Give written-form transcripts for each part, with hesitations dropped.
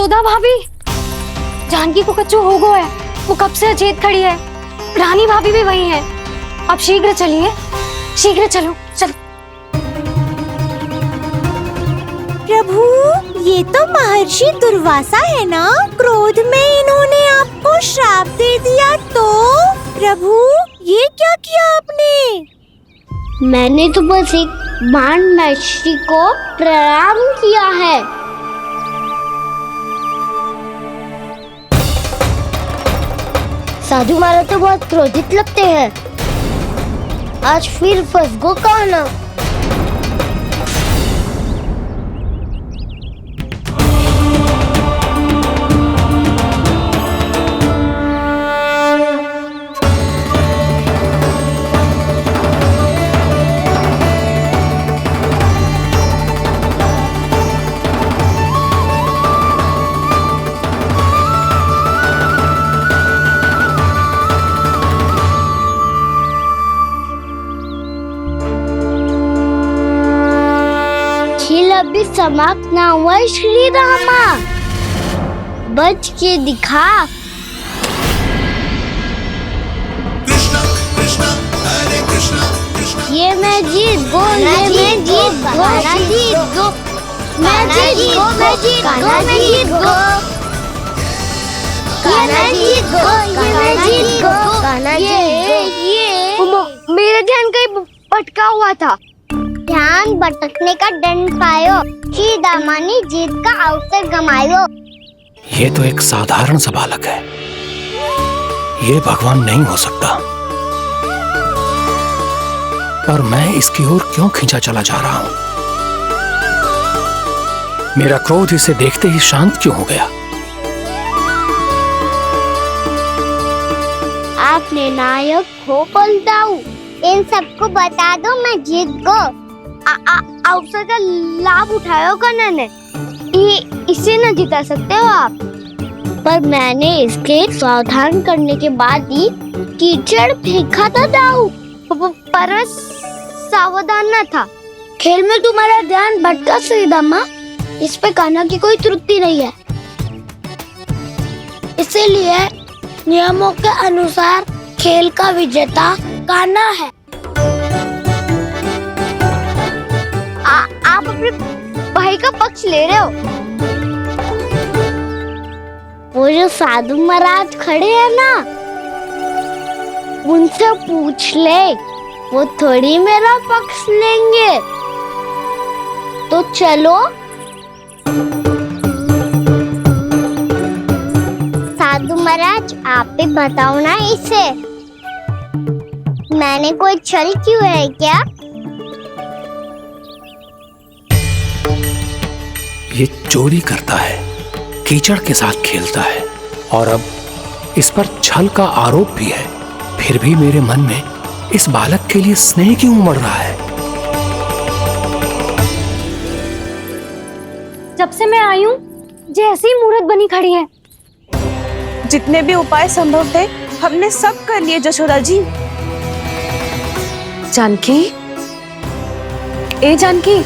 यशोदा भाभी, जानकी को कच्चू हो गो है, वो कब से अचेत खड़ी है। रानी भाभी भी वही है। अब शीघ्र चलिए, शीघ्र चलो चलो। प्रभु, ये तो महर्षि दुर्वासा है ना? क्रोध में इन्होंने आपको श्राप दे दिया तो? प्रभु, ये क्या किया आपने? मैंने तो बस एक बाण महर्षि को प्रणाम किया है। साधु महाराज तो बहुत क्रोधित लगते हैं। आज फिर फंस गो कान्हा। खेल अभी समाप्त ना हुआ श्री रामा, बच के दिखा। कृष्णा कृष्णा हरे कृष्णा कृष्णा। ये मैं जीत गो, ये मैं जीत गो, मैं जीत गो, मैं जीत गो, मैं जीत गो, मैं जीत गो, ये मैं जीत गो, ये मैं जीत गो, ये मेरा ध्यान कहीं भटका हुआ था। ध्यान भटकने का दंड पायो, श्री दामा ने जीत का अवसर गमायो। ये तो एक साधारण सा बालक है, ये भगवान नहीं हो सकता। पर मैं इसकी ओर क्यों खींचा चला जा रहा हूं? मेरा क्रोध इसे देखते ही शांत क्यों हो गया? आपने नायक हो पलटाऊ, इन सबको बता दो मैं जीत गो। अवसर का लाभ उठायो कन्या ने, इसे न जिता सकते हो आप। पर मैंने इसके सावधान करने के बाद ही कीचड़ फेंका था दाऊ, पर मैं सावधान न था। खेल में तुम्हारा ध्यान भटका श्रीदामा, इस पे कान्हा की कोई त्रुटि नहीं है। इसीलिए नियमों के अनुसार खेल का विजेता कान्हा है। आप अपने भाई का पक्ष ले रहे हो। वो जो साधु महाराज खड़े हैं ना, उनसे पूछ ले, वो थोड़ी मेरा पक्ष लेंगे। तो चलो। साधु महाराज, आप भी बताओ ना इसे, मैंने कोई छल क्यों है क्या? ये चोरी करता है, कीचड़ के साथ खेलता है, और अब इस पर छल का आरोप भी है। फिर भी मेरे मन में इस बालक के लिए स्नेह क्यों उमड़ रहा है? जब से मैं आई हूँ, जैसी मूर्त बनी खड़ी है। जितने भी उपाय संभव थे हमने सब कर लिए यशोदा जी। जानकी, ए जानकी,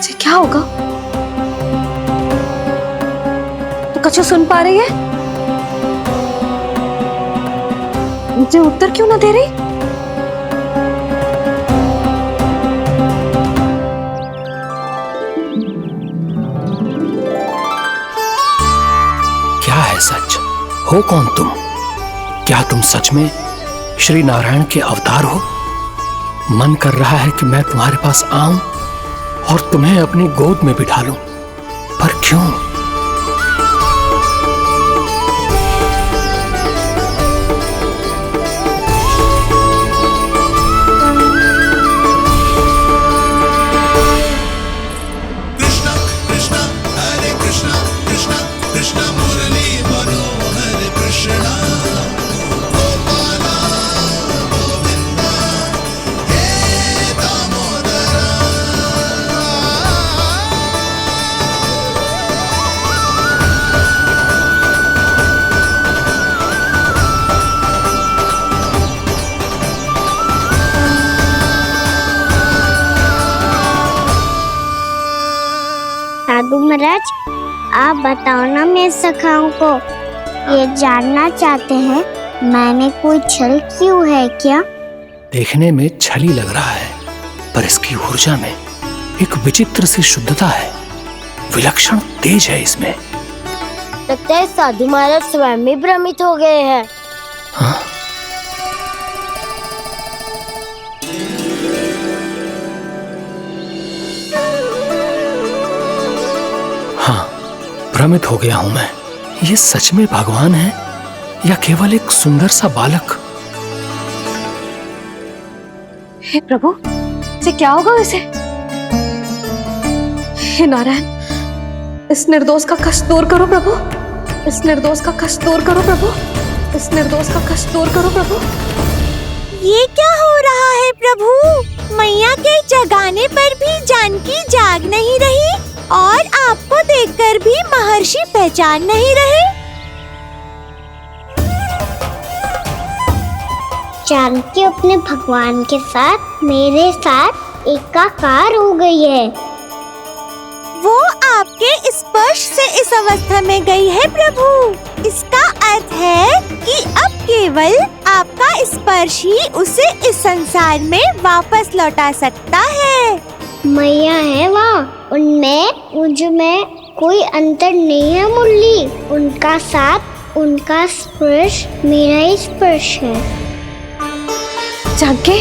ये क्या होगा? तो कछु सुन पा रही है? मुझे उत्तर क्यों ना दे रही? क्या है सच? हो कौन तुम? क्या तुम सच में श्री नारायण के अवतार हो? मन कर रहा है कि मैं तुम्हारे पास आऊं और तुम्हें अपनी गोद में बिठा लूं, पर क्यों? कृष्णा कृष्णा हरे कृष्णा कृष्णा कृष्णा मुरली मनोहर कृष्णा गोपाला गोविंदा हे दामोदरा। साधु महाराज, बताओ ना मेरे सखाओं को। ये जानना चाहते हैं मैंने कोई छल क्यों है क्या? देखने में छली लग रहा है, पर इसकी ऊर्जा में एक विचित्र सी शुद्धता है, विलक्षण तेज है इसमें। लगता है साधु महाराज स्वयं ही भ्रमित हो गए हैं। हाँ? हाँ, भ्रमित हो गया हूं मैं। ये सच में भगवान है या केवल एक सुंदर सा बालक? हे प्रभु, इसे क्या होगा इसे? हे नारायण, इस निर्दोष का कष्ट दूर करो प्रभु, इस निर्दोष का कष्ट दूर करो प्रभु, इस निर्दोष का कष्ट दूर करो प्रभु। ये क्या हो रहा है प्रभु? मैया के जगाने पर भी जानकी जाग नहीं रही और आपको देखकर भी महर्षि पहचान नहीं रहे। जानकी अपने भगवान के साथ मेरे साथ एकाकार हो गई है। वो आपके स्पर्श से इस अवस्था में गई है प्रभु। इसका अर्थ है कि अब केवल आपका स्पर्श ही उसे इस संसार में वापस लौटा सकता है। मैया है वहाँ, उनमें मुझ में कोई अंतर नहीं है मुरली। उनका साथ, उनका स्पर्श मेरा ही स्पर्श है। जानकी,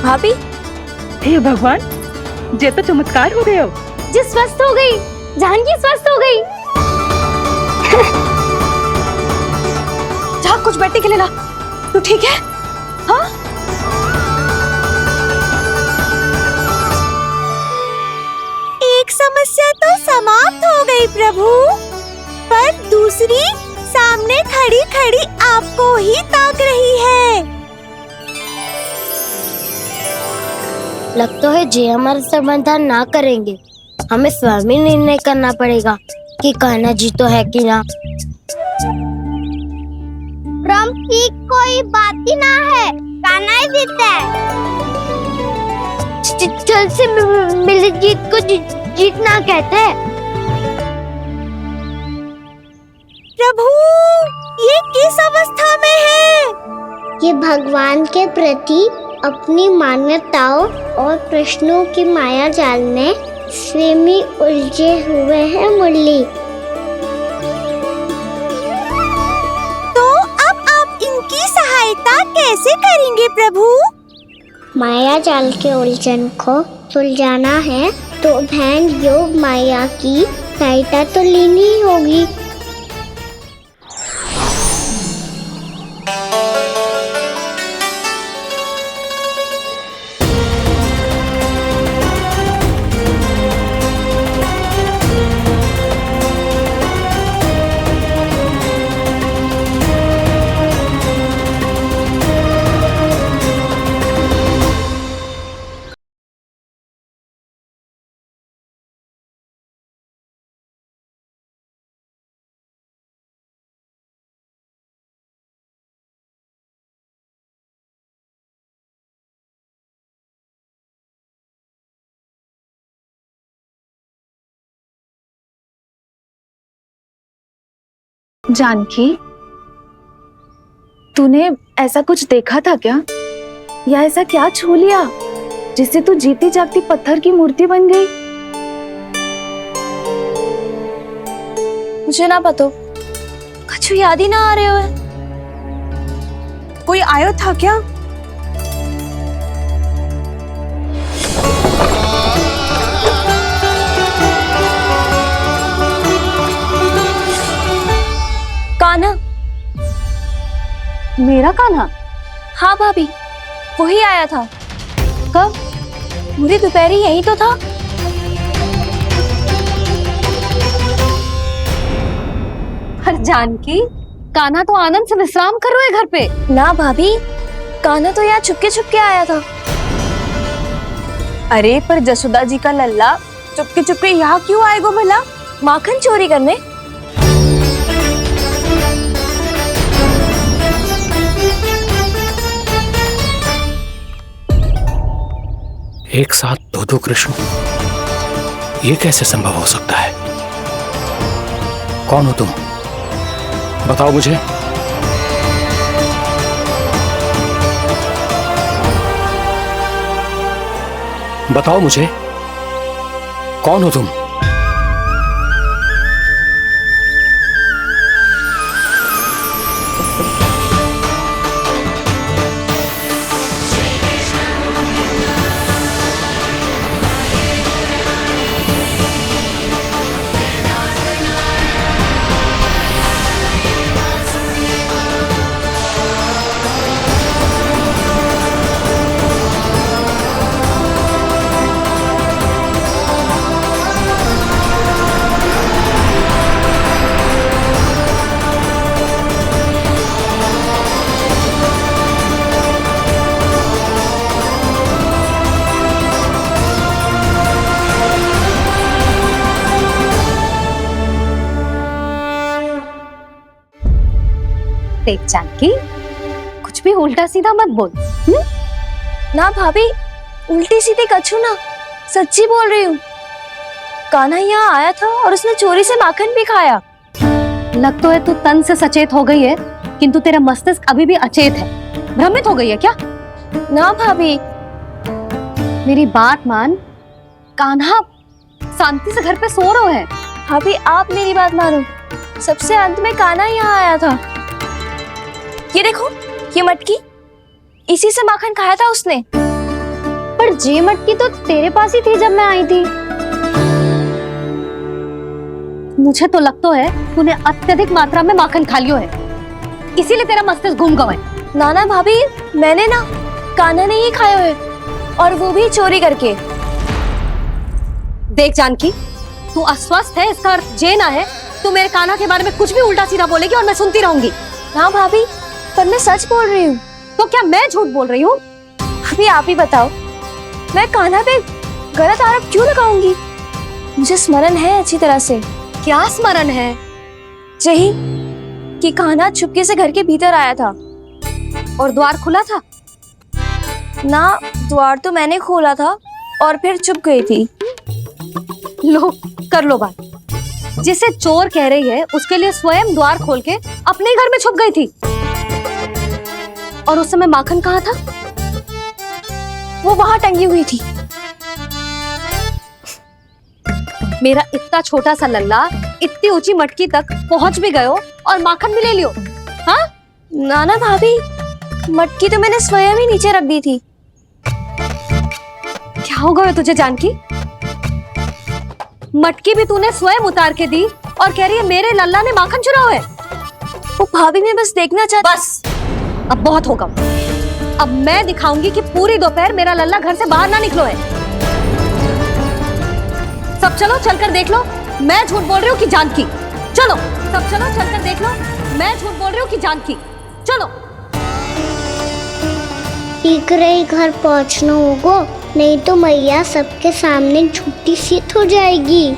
भाभी, हे भगवान, ये तो चमत्कार हो गया। जी स्वस्थ हो गई, जानकी स्वस्थ हो गई। जा कुछ बैठने के लिए ला। तू ठीक है? हाँ? एक समस्या तो समाप्त हो गई प्रभु, पर दूसरी सामने खड़ी खड़ी आपको ही ताक रही है। लगता है जी हमारा समाधान ना करेंगे। हमें स्वयं ही निर्णय करना पड़ेगा कि कान्हा जी तो है कि ना। भ्रम की कोई बात ही ना है, कान्हा ही जीता है। छल से मिली जीत को जीतना कहते हैं। प्रभु, ये किस अवस्था में है? ये भगवान के प्रति अपनी मान्यताओं और प्रश्नों की माया जाल में स्वयं ही उलझे हुए हैं मुरली। तो अब आप इनकी सहायता कैसे करेंगे प्रभु? माया जाल के उलझन को सुलझाना है तो बहन योग माया की सहायता तो लेनी ही होगी। जानकी, तूने ऐसा कुछ देखा था क्या? या ऐसा क्या छू लिया जिससे तू जीती जागती पत्थर की मूर्ति बन गई? मुझे ना पता, कुछ याद ही ना आ रहे हो। कोई आयो था क्या? कान्हा, मेरा कान्हा? हाँ भाभी, वही आया था। कब? पूरी दोपहर ही यही तो था। हर जानकी, कान्हा तो आनंद से विश्राम कर रहे है घर पे। ना भाभी, कान्हा तो यहाँ छुपके छुपके आया था। अरे पर जसोदा जी का लल्ला चुपके चुपके यहाँ क्यों आएगा भला? माखन चोरी करने। एक साथ दो कृष्ण, ये कैसे संभव हो सकता है? कौन हो तुम? बताओ मुझे। बताओ मुझे, कौन हो तुम? देख जानकी, कुछ भी उल्टा सीधा मत बोल। ना भाभी, उल्टी सीधी कछू ना, सच्ची बोल रही हूँ। कान्हा यहाँ आया था और उसने चोरी से माखन भी खाया। लग तो है तू तन से सचेत हो गई है, किंतु तेरा मस्तिष्क अभी भी अचेत है। भ्रमित हो गई है क्या? ना भाभी, मेरी बात मान। कान्हा शांति से घर पे सो रहा है। भाभी आप मेरी बात मानो। सबसे अंत में कान्हा यहाँ आया था। ये देखो, ये मटकी, इसी से माखन खाया था उसने। पर जे मटकी तो तेरे पास ही थी जब मैं आई थी। मुझे तो लगता है तूने अत्यधिक मात्रा में माखन खा लियो है, इसीलिए तेरा मस्तिष्क घूम गया है। नाना भाभी, मैंने ना, कान्हा ने ही खाया है, और वो भी चोरी करके। देख जानकी, तू अस्वस्थ है, इसका अर्थ जे ना है तू मेरे कान्हा के बारे में कुछ भी उल्टा सीधा बोलेगी और मैं सुनती रहूंगी। ना भाभी, पर मैं सच बोल रही हूँ। तो क्या मैं झूठ बोल रही हूँ? अभी आप ही बताओ, मैं कान्हा पे गलत आरोप क्यों लगाऊंगी? मुझे स्मरण है अच्छी तरह से। क्या स्मरण है? यही कि कान्हा चुपके से घर के भीतर आया था। और द्वार खुला था? ना, द्वार तो मैंने खोला था और फिर चुप गई थी। लो, कर लो बात। जिसे चोर कह रही है उसके लिए स्वयं द्वार खोल के अपने घर में छुप गई थी। और उस समय माखन कहाँ था? वो वहां टंगी हुई थी। मेरा इतना छोटा सा लल्ला इतनी ऊंची मटकी तक पहुंच भी गयो और माखन भी ले लियो। हाँ? नाना भाभी, मटकी तो मैंने स्वयं ही नीचे रख दी थी। क्या हो गया तुझे जानकी? मटकी भी तूने स्वयं उतार के दी और कह रही है मेरे लल्ला ने माखन चुराया है। वो भाभी, मैं बस देखना चाहती। बस, अब बहुत होगा। अब मैं दिखाऊंगी कि पूरी दोपहर मेरा लल्ला घर से बाहर ना निकलो है। सब चलो, चलकर देख लो मैं झूठ बोल रही हूँ कि जानकी। चलो सब चलो, चलकर देख लो मैं झूठ बोल रही हूँ कि जानकी। चलो। शीघ्र ही घर पहुंचना होगा, नहीं तो मैया सबके सामने झूठी सिद्ध हो जाएगी।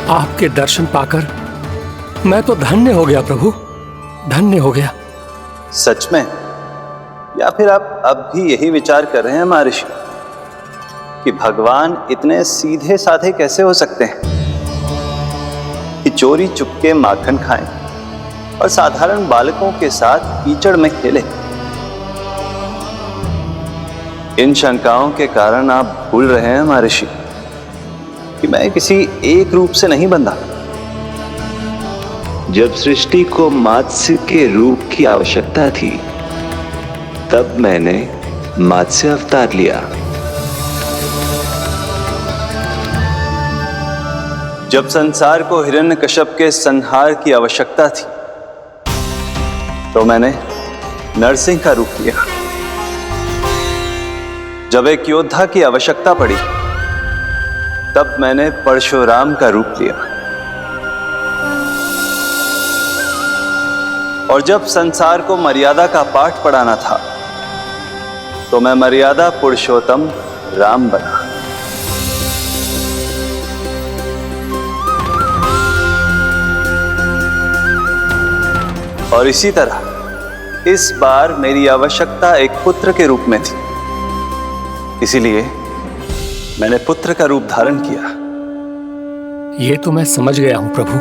आपके दर्शन पाकर मैं तो धन्य हो गया प्रभु, धन्य हो गया। सच में? या फिर आप अब भी यही विचार कर रहे हैं महर्षि कि भगवान इतने सीधे साधे कैसे हो सकते हैं कि चोरी चुपके माखन खाएं और साधारण बालकों के साथ कीचड़ में खेले? इन शंकाओं के कारण आप भूल रहे हैं महर्षि कि मैं किसी एक रूप से नहीं बंधा। जब सृष्टि को मत्स्य के रूप की आवश्यकता थी, तब मैंने मत्स्य अवतार लिया। जब संसार को हिरण्यकश्यप के संहार की आवश्यकता थी, तो मैंने नरसिंह का रूप लिया। जब एक योद्धा की आवश्यकता पड़ी, तब मैंने परशुराम का रूप लिया। और जब संसार को मर्यादा का पाठ पढ़ाना था, तो मैं मर्यादा पुरुषोत्तम राम बना। और इसी तरह इस बार मेरी आवश्यकता एक पुत्र के रूप में थी, इसीलिए मैंने पुत्र का रूप धारण किया। ये तो मैं समझ गया हूं प्रभु,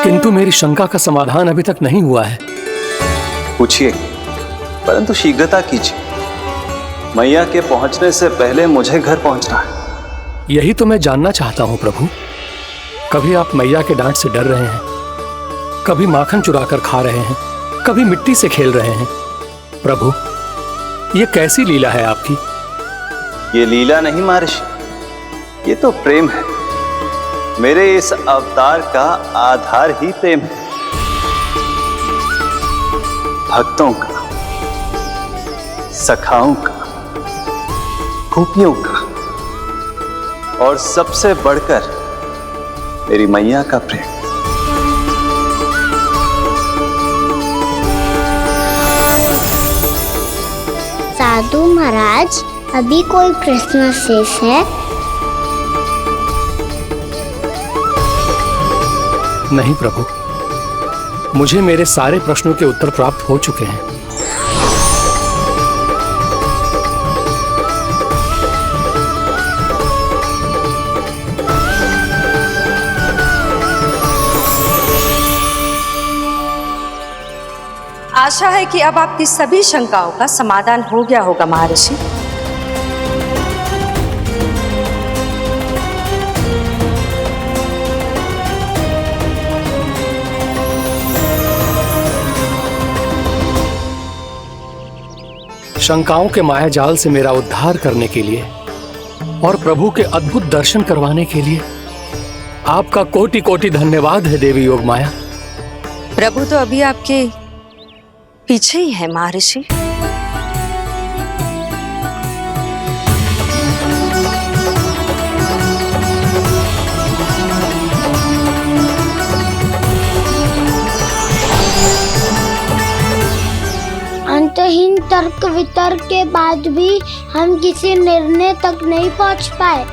किंतु मेरी शंका का समाधान अभी तक नहीं हुआ है। पूछिए, परंतु शीघ्रता कीजिए। मैया के पहुंचने से पहले मुझे घर पहुंचना है। यही तो मैं जानना चाहता हूं प्रभु। कभी आप मैया के डांट से डर रहे हैं, कभी माखन चुरा कर खा रहे हैं, कभी मिट्टी से खेल रहे हैं। प्रभु, ये कैसी लीला है आपकी? ये लीला नहीं महर्षि, ये तो प्रेम है। मेरे इस अवतार का आधार ही प्रेम है। भक्तों का, सखाओं का, गोपियों का, और सबसे बढ़कर मेरी मैया का प्रेम। साधु महाराज, अभी कोई प्रश्न शेष है? नहीं प्रभु, मुझे मेरे सारे प्रश्नों के उत्तर प्राप्त हो चुके हैं। आशा है कि अब आपकी सभी शंकाओं का समाधान हो गया होगा महर्षि। शंकाओं के मायाजाल से मेरा उद्धार करने के लिए और प्रभु के अद्भुत दर्शन करवाने के लिए आपका कोटि कोटि धन्यवाद है देवी योगमाया। प्रभु तो अभी आपके पीछे ही है महर्षि। अंतहीन तर्क वितर्क के बाद भी हम किसी निर्णय तक नहीं पहुंच पाए,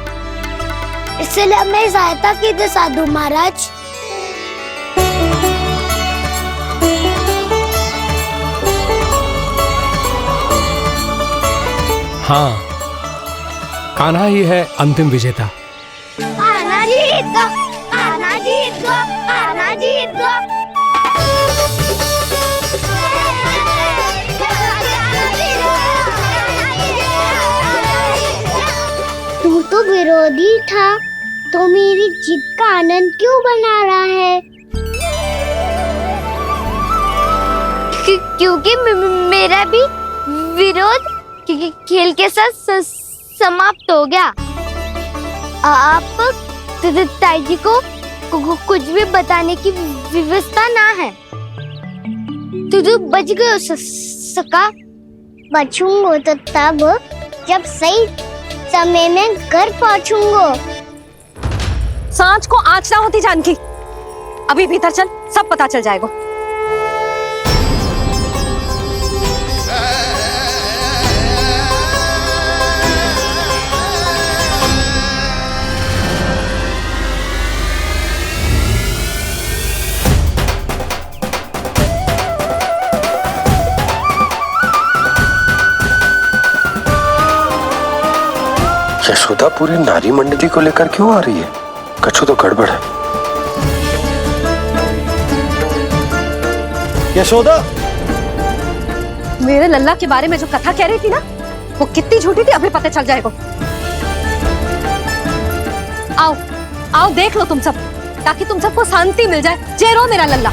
इसलिए हमें सहायता कीजिए साधु महाराज। हाँ, कान्हा ही है अंतिम विजेता। आना जीत गो, आना जीत गो, आना जीत गो। तू तो विरोधी था, तो मेरी जीत का आनंद क्यों बना रहा है? क्योंकि मेरा भी विरोध खेल के साथ समाप्त हो गया। आप ताई जी को कुछ भी बताने की व्यवस्था ना है। तू बच गए सका। बचूंगा तो तब जब सही समय में घर पहुंचूंगा। सांच को आँच ना होती जानकी, अभी भीतर चल, सब पता चल जाएगा। यशोदा पूरी नारी मंडली को लेकर क्यों आ रही है? कछु तो गड़बड़ है। यशोदा, मेरे लल्ला के बारे में जो कथा कह रही थी ना, वो कितनी झूठी थी अभी पता चल जाएगा। आओ आओ देख लो तुम सब, ताकि तुम सबको शांति मिल जाए। जे रो मेरा लल्ला।